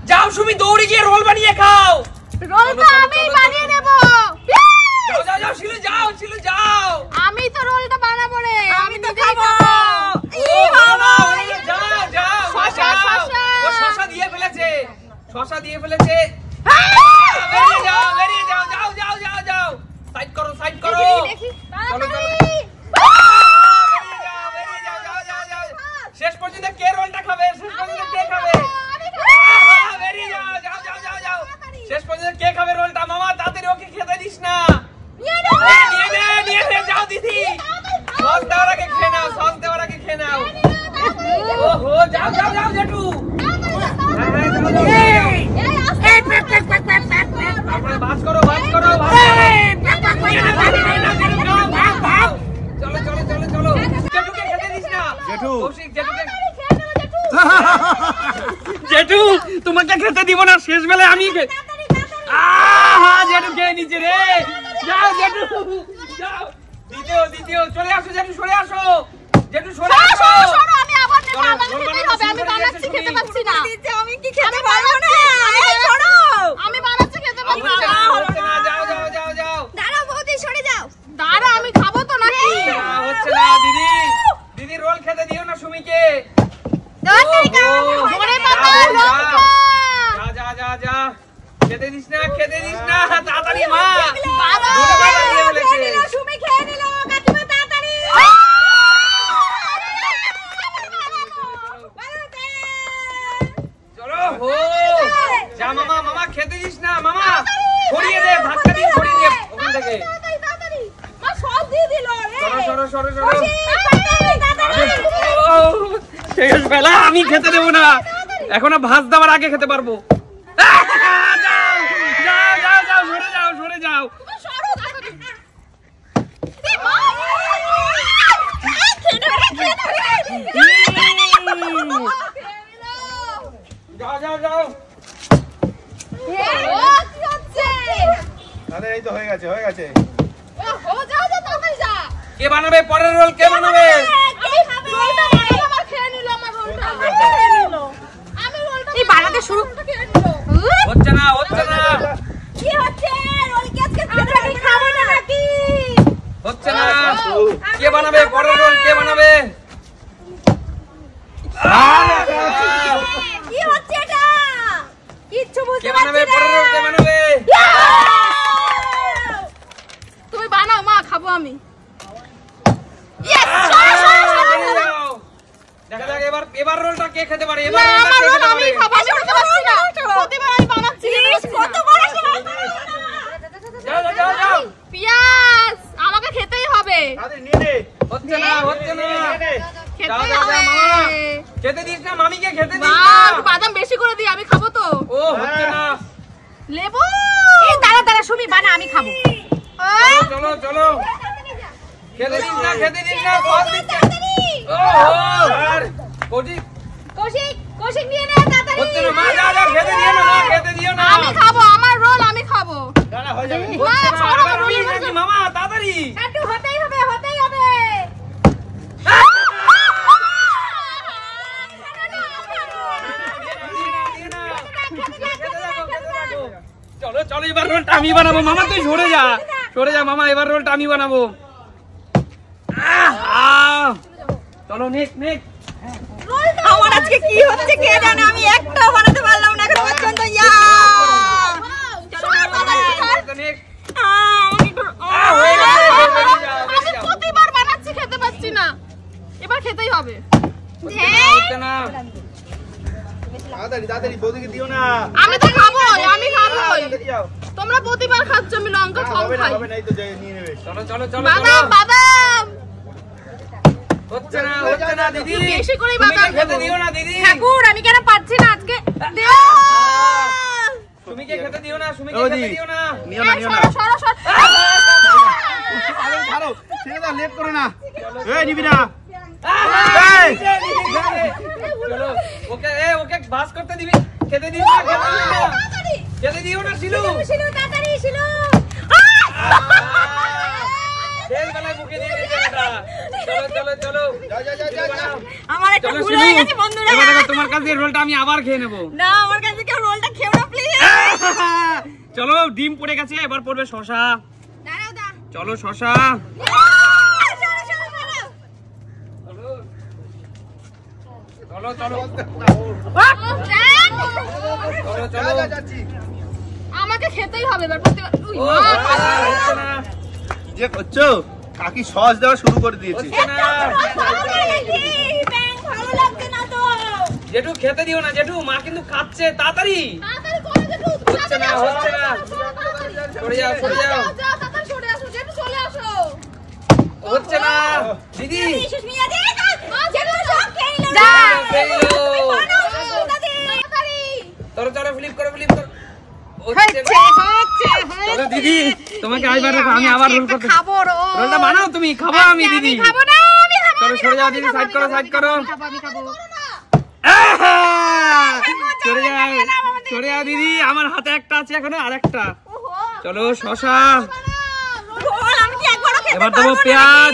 যাও সুমি দৌড়ে গিয়ে রোল বানিয়ে খাও। রোল তো আমি বানিয়ে দেব। যাও যাও যাও শিলু যাও শিলু যাও। আমি তো রোলটা বানাবো রে। আমি তো খাবো। ই বাবা যাও যাও শসা শসা। ও শসা দিয়ে ফেলেছে শসা দিয়ে ফেলেছে। বেরিয়ে যাও যাও যাও যাও যাও সাইড করো দেখি চলো চলো শেষ পর্যন্ত কে রোলটা খাবে শেষ পর্যন্ত কে খাবে বেরিয়ে যাও যাও যাও যাও যাও শেষ পর্যন্ত কে খাবে রোলটা মামা তাড়াতাড়ি ওকে খেতে দিস না নিয়ে নে যাও দিদি সস দেওয়ার আগে খেয়ে নাও ওহো যাও যাও যাও জেঠু ভাজ করো চলো চলো চলো চলো জেঠুকে খেতে দিস না জেঠু তোমাকে খেতে দিব না শেষ বেলায় আমি জেঠু খেয়ে নিচ্ছে রে যাও জেঠু যাও দ্বিতীয় চলে আসো জেঠু সরে আসো আমি আবার নেব আমাকে খেতেই হবে আমি বানাচ্ছি খেতে পাচ্ছি না আমি কি খেতে পারবো না ছাড়ো আমি বানাচ্ছি খেতে পারবো না যাও যাও যাও যাও দাঁড়াও বৌদি সরে যাও দাঁড়া আমি খাবো তো নাকি হচ্ছে না দিদি রোল খেতে দিও না সুমিকে যা খেতে দিস না তাড়াতাড়ি মা সুমি খেয়ে নিল কাকিমা তাড়াতাড়ি চলো হো যা মামা খেতে দিস না মামা ছড়িয়ে দে ভাতটা দিয়ে ছড়িয়ে দে ওখান থেকে মা সব দিয়ে দিল সরো শেষ বেলা আমি খেতে দেবো না এখনো ভাত দেওয়ার আগে খেতে পারবো যাও সরে যাও যাও এই তো হয়ে গেছে কে বানাবে পরের রোল কে বানাবে বানাতে শুরু হচ্ছে না কি হচ্ছে রোল কি আজকে খাবো না নাকি হচ্ছে না কে বানাবে পরের রোল কে বানাবে কি হচ্ছে এটা কিচ্ছু বুঝতে কে বানাবে পরের রোল কে বানাবে তুমি বানাও মা খাবো আমি দেখা যাক এবার রোলটা কে খেতে পারে আমি খাবো প্রতিবার আমি বানাচ্ছি কত বড় যাও পিয়াজ আমাকে খেতেই হবে হচ্ছে না খেতেই হবে খেতে দিস না মামিকে খেতে দিস মা না বাদাম বেশি করে দিই আমি খাবো তো ও হচ্ছে না লেবু এই দাঁড়া সুমি বানা আমি খাবো চলো খেতে দিস না সব দিচ্ছে কৌশিক নিয়ে নে তাড়াতাড়ি হচ্ছে না মা যা খেতে দিও না আমি খাবো আমার রোল আমি খাবো হয়ে যাবে মামা তাড়াতাড়ি একটু হতেই হবে চলো এবার রোলটা আমি বানাবো মামা তুই সরে যা মামা এবার রোলটা আমি বানাবো চলো নেক আমার আজকে কি হচ্ছে কে জানে আমি একটাও বানাতে পারলাম না এখন পর্যন্ত প্রতিবার বানাচ্ছি খেতে পাচ্ছি না এবার খেতেই হবে তাড়াতাড়ি বৌদিকে দিও না আমি তো খাবোই তোমরা প্রতিবার খাচ্ছ আমি লঙ্কা কম খাই নিয়ে নেবে চলো বাদাম হচ্ছে না দিদি বেশি করে বাদাম খেতে দিও না দিদি ঠাকুর আমি কেন পাচ্ছি না আজকে সুমিকে খেতে দিও না নিও না ছাড়ো ছেড়ে দাও লেট করো না নিবি না চলো ওকে ভাস করতে দিবি খেতে দিও না খেতে দিও না শিলু তাড়াতাড়ি শেষ বেলায় মুখে দিয়ে দিয়েছে এটা চলো আমার একটা ভুল হয়ে গেছে বন্ধুরা এবার দেখো তোমার কাছে রোলটা আমি আবার খেয়ে নেব না আমার কাছে কেউ রোলটা চলো ডিম পড়ে গেছে, এবার পড়বে শশা। চলো শশা। চলো চলো চলো চলো। আমাকে খেতেই হবে এবার। যে করছো কাকি সস দেওয়া শুরু করে দিয়েছে। জেঠু খেতে দিও না জেঠু, মা কিন্তু খাচ্ছে, তাড়াতাড়ি। হচ্ছে না হচ্ছে না, সরে যাও সরে যাও। হচ্ছে না দিদি। চলো চলো ফ্লিপ করো ফ্লিপ করো। চলো দিদি তোমাকে আইবার রাখো, আমি আবার রোল করতে খাবো। রোলটা বানাও তুমি, খাবো আমি দিদি। চলো সরে যাও দিদি, সাইড করো সাইড করো। সরে যাও সরে যাও দিদি, আমার হাতে একটা আছে এখনো আরেকটা। চলো শশা, এবার দেবো পেঁয়াজ।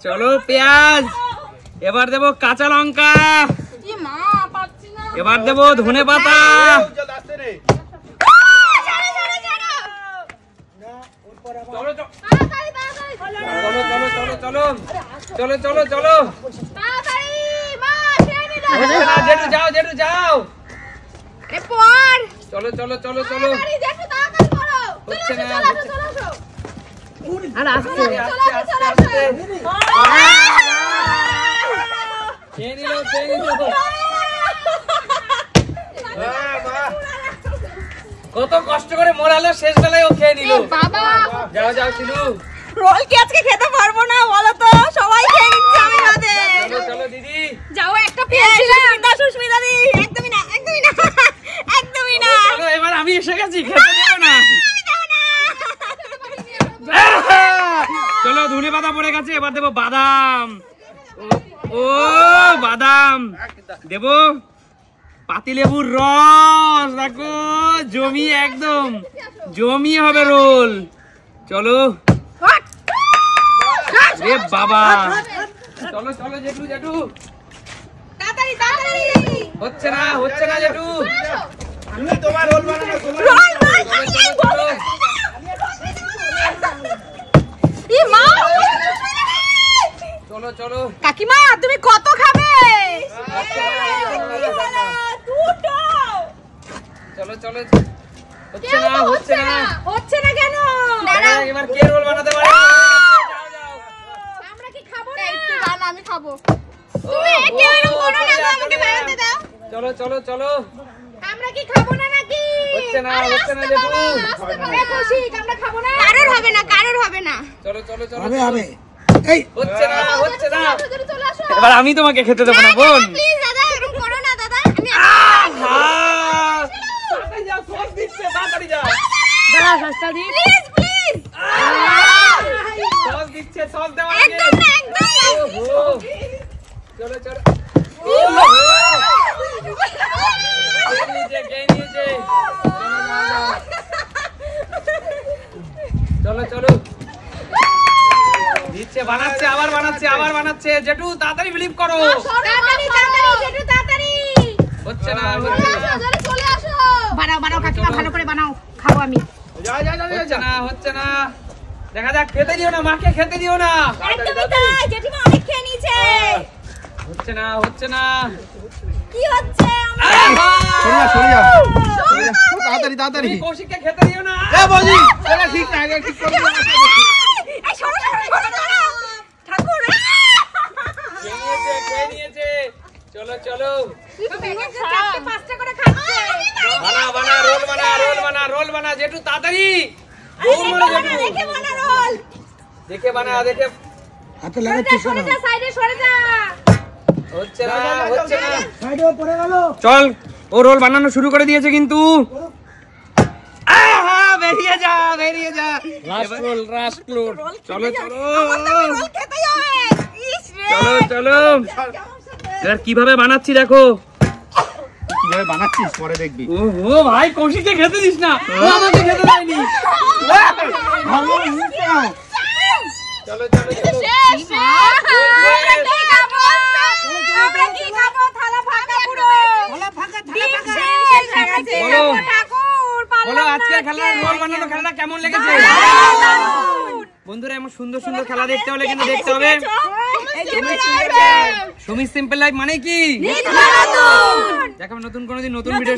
চলো পেঁয়াজ, এবার দেবো কাঁচা লঙ্কা, এবার দেবো ধনে পাতা। চলো চলো চলো চলো চলো চলো। জেঠু যাও জেঠু যাও। চলো চলো চলো চলো। হচ্ছে না খেয়ে নিল খেয়ে নিল। কত কষ্ট করে মোড়ালো, শেষ বেলায় ও খেয়ে নিল। যাও যাও শিলু। রোল কি আজকে খেতে পারবো না বলো তো, সবাই খেয়ে নিচ্ছে আমি বাদে। চলো চলো দিদি যাও একটা পেয়েছিলাম। সুস্মিতা দি একদমই না একদমই না একদমই না। চলো এবার আমি এসে গেছি, খেতে দেবো না। চলো ধনে পাতা পড়ে গেছে, এবার দেবো বাদাম। ও বাদাম দেবো, পাতিলেবুর রস, দেখো জমি একদম জমি হবে রোল। চলো রে বাবা। চলো চলো জেঠু জেঠু। তাড়াতাড়ি তাড়াতাড়ি। হচ্ছে না জেঠু। তুমি তোমার রোল বানানো তোমার চলো ই মা। চলো চলো কাকিমা তুমি কত খাবে? চলো চলো। হচ্ছে না হচ্ছে না হচ্ছে না কেন? এবার কে রোল বানাতে পারে? আমরা কি খাবো না? একটু দাও, আমি খাবো। তুমি একে এরকম করো না, আমাকে বানাতে দাও। চলো চলো চলো। আমরা কি খাবো না নাকি? হচ্ছে না জেঠু। খুশি আমরা খাবো না। কারোর হবে না কারোর হবে না। চলো চলো চলো। হবে হবে। এই হচ্ছে না হচ্ছে না। চলে আসো। এবার আমি তোমাকে খেতে দেবো না বোন। প্লিজ দাদা এরকম করো না দাদা। আমি তাড়াতাড়ি যাও, সস দিচ্ছে, তাড়াতাড়ি যাও। দাদা সস্তা দি প্লিজ প্লিজ। সস দিচ্ছে, সস দেওয়া একদম না একদম না। ওহো। চলো চলো। খেয়ে নিয়েছে। চলো চলো। দিচ্ছে, বানাচ্ছে, আবার বানাচ্ছে, আবার বানাচ্ছে। জেঠু তাড়াতাড়ি বিলিভ করো। তাড়াতাড়ি তাড়াতাড়ি জেঠু তাড়াতাড়ি। হচ্ছে না হচ্ছে না। চলে আসো। বানাও বানাও কাকিমা, ভালো করে বানাও, খাবো আমি। যা যা যা হচ্ছে না হচ্ছে না। দেখা যাক, খেতে দিও না, মাকে খেতে দিও না। একদমই তাই, জেঠিমা অনেক খেয়ে নিয়েছে। হচ্ছে না হচ্ছে না। কি হচ্ছে? সরে যা তাড়াতাড়ি তাড়াতাড়ি। তুমি কৌশিককে খেতে দিও না। এ বজি এটা ঠিক না, এটা ঠিক করে এই সরো সরো সরো সরো। ঠাকুর খেয়ে নিয়েছে। চলো চলো। চারটে পাঁচটা করে খাচ্ছে। বানা বানা রোল বানা রোল বানা রোল বানা জেঠু তাড়াতাড়ি। দৌড় মারো জেঠু। দেখে বানা রোল। দেখে বানা দেখে। হাতে লাগাচ্ছিস সরে যা সাইডে সরে যা। হচ্ছে না হচ্ছে না। সাইডে পড়ে গেল। চল, ও রোল বানানো শুরু করে দিয়েছে কিন্তু। আহা বেরিয়ে যা বেরিয়ে যা। Last roll. চলো চলো রোল খেতে হবে। ইস রে। চলো চলো। এবার কিভাবে বানাচ্ছি দেখো। কিভাবে বানাচ্ছিস পরে দেখবি। ও ভাই কৌশিককে খেতে দিস না, ও আমাকে খেতে দেয়নি। চলো চলো চলো। শেষ। আমরা কি খাবো? আমরা কি খাবো? থালা ফাঁকা পুরো। থালা ফাঁকা থালা ফাঁকা। ঠাকুর খেলা রোল বানানো খেলাটা কেমন লেগেছে? বন্ধুরা এমন সুন্দর সুন্দর খেলা দেখতে হলে কিন্তু দেখতে হবে সুমিত সিম্পল লাইফ। মানে কি? দেখাবো নতুন কোনোদিন নতুন ভিডিও।